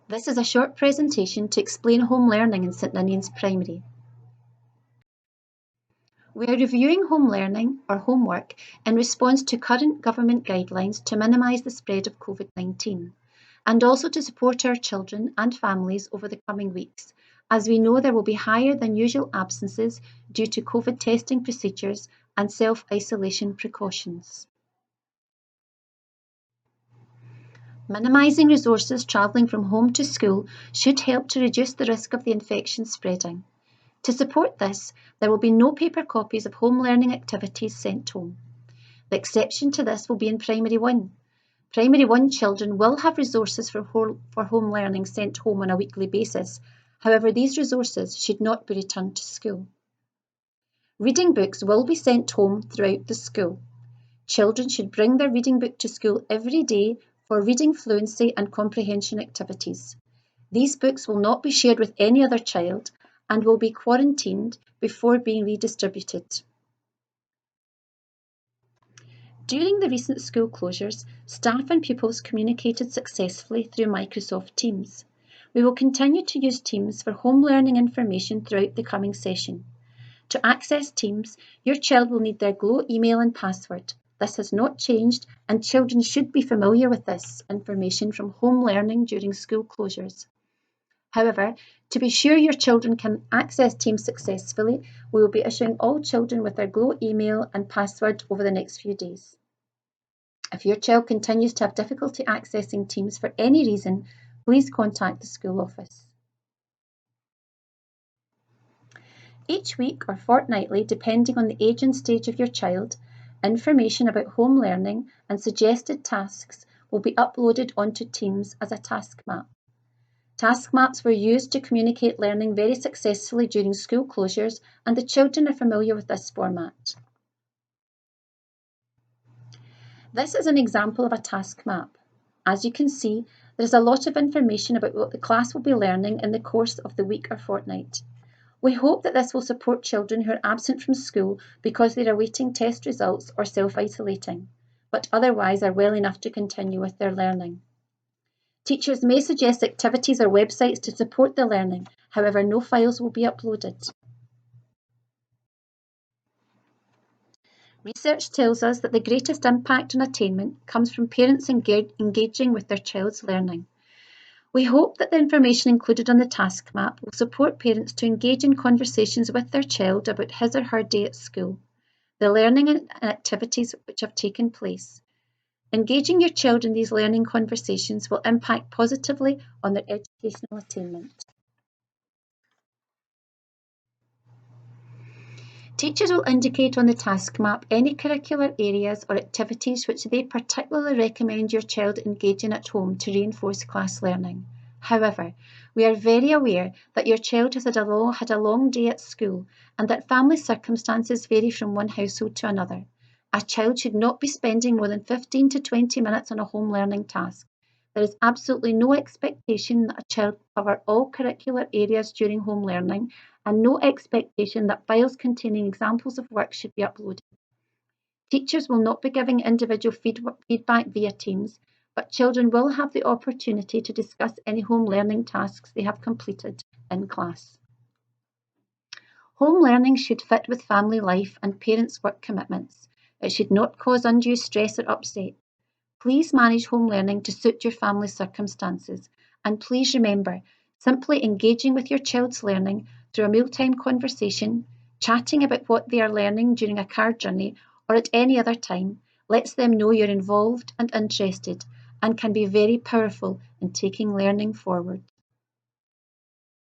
This is a short presentation to explain home learning in St Ninian's Primary. We are reviewing home learning or homework in response to current government guidelines to minimise the spread of COVID-19 and also to support our children and families over the coming weeks, as we know there will be higher than usual absences due to COVID testing procedures and self-isolation precautions. Minimising resources travelling from home to school should help to reduce the risk of the infection spreading. To support this, there will be no paper copies of home learning activities sent home. The exception to this will be in Primary 1. Primary 1 children will have resources for home learning sent home on a weekly basis. However, these resources should not be returned to school. Reading books will be sent home throughout the school. Children should bring their reading book to school every day for reading fluency and comprehension activities. These books will not be shared with any other child and will be quarantined before being redistributed. During the recent school closures, staff and pupils communicated successfully through Microsoft Teams. We will continue to use Teams for home learning information throughout the coming session. To access Teams, your child will need their Glow email and password. This has not changed, and children should be familiar with this information from home learning during school closures. However, to be sure your children can access Teams successfully, we will be issuing all children with their Glow email and password over the next few days. If your child continues to have difficulty accessing Teams for any reason, please contact the school office. Each week or fortnightly, depending on the age and stage of your child, information about home learning and suggested tasks will be uploaded onto Teams as a task map. Task maps were used to communicate learning very successfully during school closures, and the children are familiar with this format. This is an example of a task map. As you can see, there is a lot of information about what the class will be learning in the course of the week or fortnight. We hope that this will support children who are absent from school because they are awaiting test results or self-isolating, but otherwise are well enough to continue with their learning. Teachers may suggest activities or websites to support the learning, however, no files will be uploaded. Research tells us that the greatest impact on attainment comes from parents engaging with their child's learning. We hope that the information included on the task map will support parents to engage in conversations with their child about his or her day at school, the learning and activities which have taken place. Engaging your child in these learning conversations will impact positively on their educational attainment. Teachers will indicate on the task map any curricular areas or activities which they particularly recommend your child engage in at home to reinforce class learning. However, we are very aware that your child has had a long day at school and that family circumstances vary from one household to another. A child should not be spending more than 15 to 20 minutes on a home learning task. There is absolutely no expectation that a child cover all curricular areas during home learning, and no expectation that files containing examples of work should be uploaded. Teachers will not be giving individual feedback via Teams, but children will have the opportunity to discuss any home learning tasks they have completed in class. Home learning should fit with family life and parents' work commitments. It should not cause undue stress or upset. Please manage home learning to suit your family's circumstances, and please remember, simply engaging with your child's learning through a mealtime conversation, chatting about what they are learning during a car journey or at any other time, lets them know you're involved and interested and can be very powerful in taking learning forward.